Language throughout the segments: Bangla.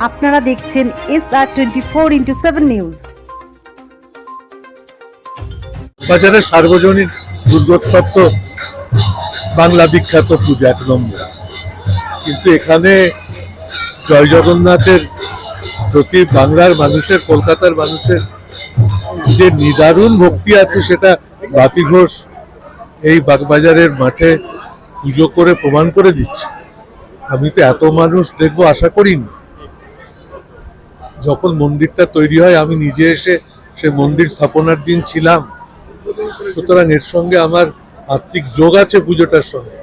আপনারা দেখছেন SR24x7 নিউজ। বাজারের সার্বজনীন দুর্গোৎসব তো বাংলা বিখ্যাত পুজো এক নম্বর, কিন্তু এখানে জয় জগন্নাথের প্রতি বাংলার মানুষের, কলকাতার মানুষের যে নিদারুণ ভক্তি আছে সেটা বাপি ঘোষ এই বাগবাজারের মাঠে পুজো করে প্রমাণ করে দিচ্ছে। আমি তো এত মানুষ দেখবো আশা করিনি। যখন মন্দিরটা তৈরি হয় আমি নিজে এসে সে মন্দির স্থাপনার দিন ছিলাম, সুতরাং এর সঙ্গে আমার আত্মিক যোগ আছে পুজোটার সঙ্গে।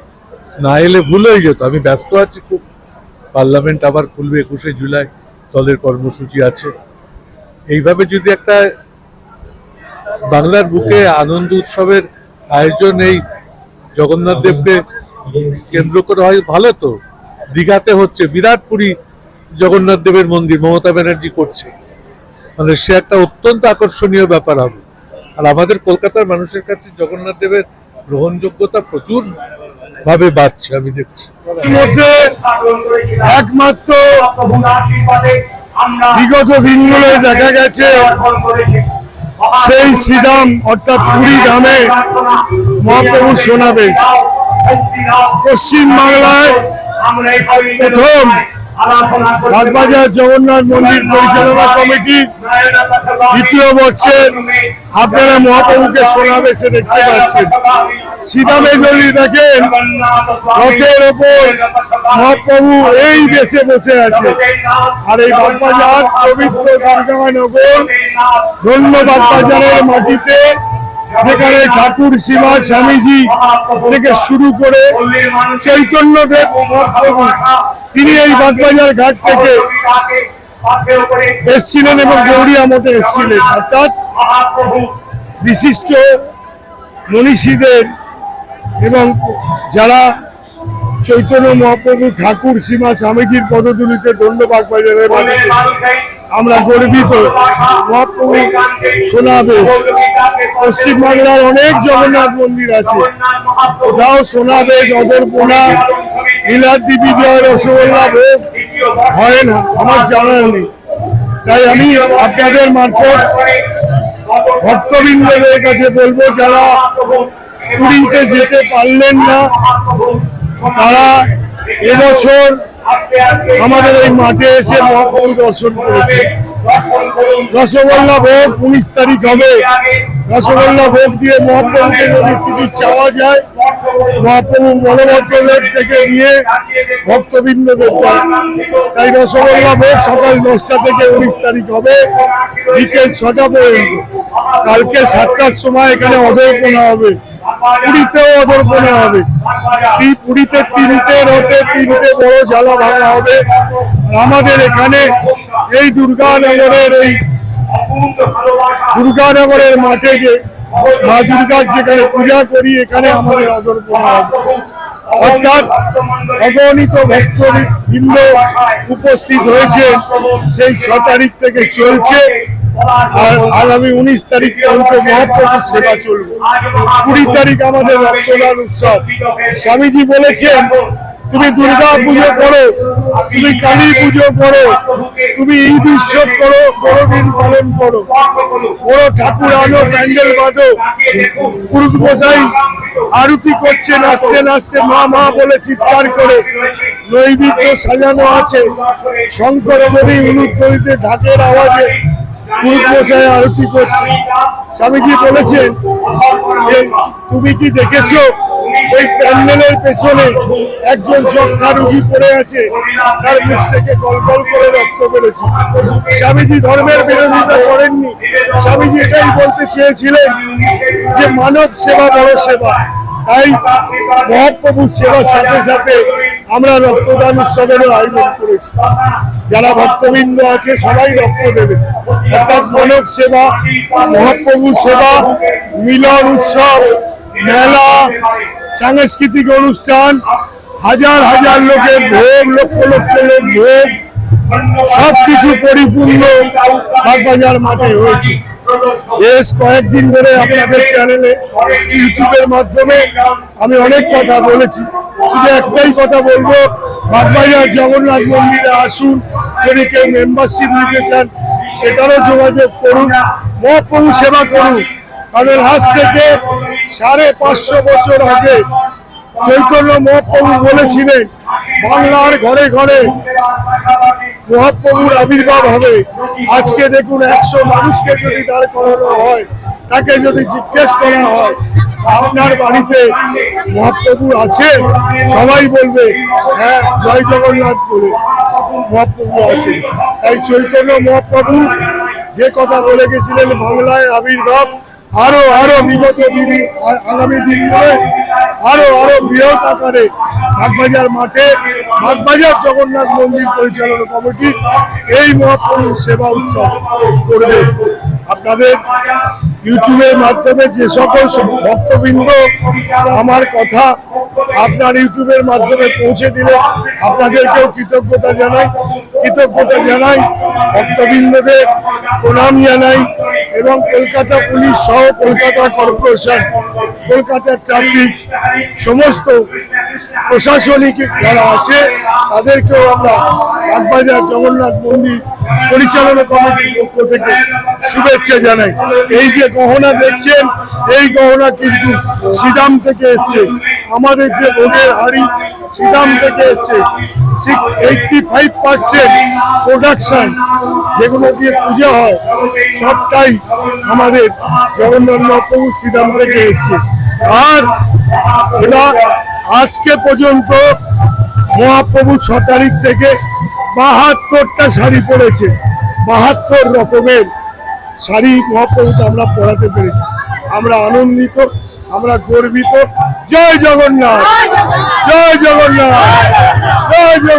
না এলে ভুল হয়ে যেত। আমি ব্যস্ত আছি খুব। পার্লামেন্ট আবার খুলবে 21শে জুলাই, দলের কর্মসূচি আছে। এইভাবে যদি একটা বাংলার বুকে আনন্দ উৎসবের আয়োজন এই জগন্নাথ দেবকে কেন্দ্র করে হয়, ভালো তো। দীঘাতে হচ্ছে, বিরাট পুরী জগন্নাথ দেবের মন্দির মমতা ব্যানার্জি করছে, মানে সে একটা অত্যন্ত আকর্ষণীয় ব্যাপার হবে। আর আমাদের কলকাতার মানুষের কাছে জগন্নাথ দেবের গ্রহণযোগ্যতা প্রচুর ভাবে বাড়ছে, আমি দেখছি। মধ্যে একমাত্র বিগত দিনগুলোয় দেখা গেছে সেই শ্রীধাম অর্থাৎ পুরী ধামে মহাপ্রভু সমাবেশ। পশ্চিম বাংলায় প্রথম বাগবাজার জগন্নাথ মন্দির পরিচালনা কমিটির দ্বিতীয় বর্ষের আপনারা মহাপ্রভুকে সমাবেশে দেখতে পাচ্ছেন। শ্রীধামে যদি দেখেন রথের ওপর মহাপ্রভু এই বেশে বসে আছে। আর এই বাগবাজার পবিত্র দুর্গানগর ধন্য বাগবাজারের মাটিতে, যেখানে ঠাকুর সীমা স্বামীজি থেকে শুরু করে চৈতন্যদেব মহাপ্রভু তিনি এই বাগবাজার ঘাট থেকে এসছিলেন এবং গৌড়িয়া মঠে এসছিলেন। অর্থাৎ বিশিষ্ট মনীষীদের এবং যারা চৈতন্য মহাপ্রভু ঠাকুর সীমা স্বামীজির পদধূলিতে ধন্য বাগবাজারের মাটিতে আমরা গর্বিত। মহাপ্রভু সমাবেশ। পশ্চিমবাংলার অনেক জগন্নাথ মন্দির আছে, কোথাও সমাবেশ, অদর্পণা, লীলাদ্রি বিজয়, রসগোল্লা ভোগ হয় না, আমার জানার নেই। তাই আমি আপনাদের মারফত ভক্তবৃন্দদের কাছে বলবো, যারা পুরীতে যেতে পারলেন না তারা এবছর আমাদের এই মাঠে এসে মহাপ্রভু দর্শন করেছে। রসগোল্লা ভোগ 19 তারিখ হবে। রসগোল্লা ভোগ দিয়ে মহাপ্রভুকে যদি কিছু চাওয়া যায়, মহাপ্রভু বলভদ্রদেব থেকে নিয়ে ভক্তবৃন্দদের দেয়। তাই রসগোল্লা ভোগ সকাল 10টা থেকে 19 তারিখ হবে, বিকেল 6টা পর্যন্ত। কালকে 7টার সময় এখানে অদর্পণা হবে। পুরীতেও অদর্পণা হবে। পুরীতে 3টে রথে 3টে বড় ঝালা ভাঙা হবে। আমাদের এখানে এই দুর্গানগরের মাঠে যে মা দুর্গার যেখানে পূজা করি, এখানে আমাদের অদর্পণা হবে। অর্থাৎ অগণিত ভক্তবৃন্দ উপস্থিত হয়েছে। সেই 6 তারিখ থেকে চলছে, আর আগামী 19 তারিখ পর্যন্ত মহাপ্রভুর সেবা চলবে। 20 তারিখ আমাদের রক্তদান উৎসব। স্বামীজি বলেছেন, তুমি দুর্গা পুজো করো, তুমি কালী পুজো করো, তুমি ঈদ উৎসব করো, বড়দিন পালন করো, বড় ঠাকুর আনো, প্যান্ডেল বাঁধো। পুরুত গোসাই আরতি করছে, নাচতে নাচতে মা মা বলে চিৎকার করে। নৈবেদ্য সাজানো আছে, শঙ্করধ্বনি উলুধ্বনিতে ঢাকের আওয়াজে পুরুত গোসাই আরতি করছে। স্বামীজি বলেছেন, তুমি কি দেখেছো ওই প্যান্ডেলের পেছনে একজন যক্ষা রোগী পড়ে আছে, তার মুখ থেকে গলগল করে রক্ত বেরোচ্ছে। স্বামীজি ধর্মের বিরোধিতা করেননি। স্বামীজি এটাই বলতে চেয়েছিলেন যে মানব সেবা বড় সেবা। তাই মহাপ্রভুর সেবার সাথে সাথে আমরা রক্তদান উৎসবেরও আয়োজন করেছি। যারা ভক্তবৃন্দ আছে সবাই রক্ত দেবে। অর্থাৎ মানব সেবা, মহাপ্রভু সেবা, মিলন উৎসব, মেলা, সাংস্কৃতিক অনুষ্ঠান, হাজার হাজার লোকের ভোগ, লক্ষ লক্ষ লোক ভোগ, সবকিছু পরিপূর্ণ বাগবাজার মাঠে হয়েছে। বেশ কয়েকদিন ধরে আপনাদের চ্যানেলে, ইউটিউবের মাধ্যমে আমি অনেক কথা বলেছি। শুধু একটাই কথা বলবো, বাগবাজার জগন্নাথ মন্দিরে আসুন, যদি কেউ মেম্বারশিপ নিতে চান সেটারও যোগাযোগ করুন, মহাপ্রভু সেবা করুন। কারণ আজ থেকে 550 বছর আগে চৈতন্য মহাপ্রভু বলেছিলেন বাংলার ঘরে ঘরে মহাপ্রভুর আবির্ভাব হবে। আজকে দেখুন 100 মানুষকে যদি দাঁড় করানো হয়, তাকে যদি জিজ্ঞেস করা হয় আপনার বাড়িতে মহাপ্রভু আছে, সবাই বলবে হ্যাঁ জয় জগন্নাথ বলে মহাপ্রভু আছে। তাই চৈতন্য মহাপ্রভু যে কথা বলে গেছিলেন বাংলায় আবির্ভাব আরো আরো বিগত দিন আগামী দিনগুলো আরো বৃহৎ আকারে বাগবাজার মাঠে বাগবাজার জগন্নাথ মন্দির পরিচালনা কমিটি এই মহাপ্রভুর সেবা উৎসব করবে। আপনাদের ইউটিউবের মাধ্যমে যে সকল ভক্তবৃন্দ আমার কথা আপনার ইউটিউবের মাধ্যমে পৌঁছে দিলে আপনাদেরকেও কৃতজ্ঞতা জানাই, ভক্তবৃন্দদের প্রণাম জানাই এবং কলকাতা পুলিশ সহ কলকাতা কর্পোরেশন, কলকাতা ট্রাফিক সমস্ত প্রশাসনিক যারা আছে তাদেরকেও আমরা বাগবাজার জগন্নাথ মন্দির পরিচালনা কমিটির পক্ষ থেকে শুভেচ্ছা জানাই। এই যে গহনা দেখছেন এই গহনা কিন্তু সিদাম থেকে এসছে, আমাদের যে ভোগের হাড়ি সিদাম থেকে এসছে। 85% প্রোডাকশন যেগুলো দিয়ে পূজা হয় সবটাই আমাদের জগন্নাথ মহাপ্রভু সিদাম থেকে এসছে। আর এবার আজকে পর্যন্ত মহাপ্রভু 6 তারিখ থেকে 72টা শাড়ি পরেছে, 72 রকমের শাড়ি মহাপ্রভুকে আমরা পরাতে পেরেছি। আমরা আনন্দিত, আমরা গর্বিত। জয় জগন্নাথ, জয় জগন্নাথ, জয় জগন্নাথ।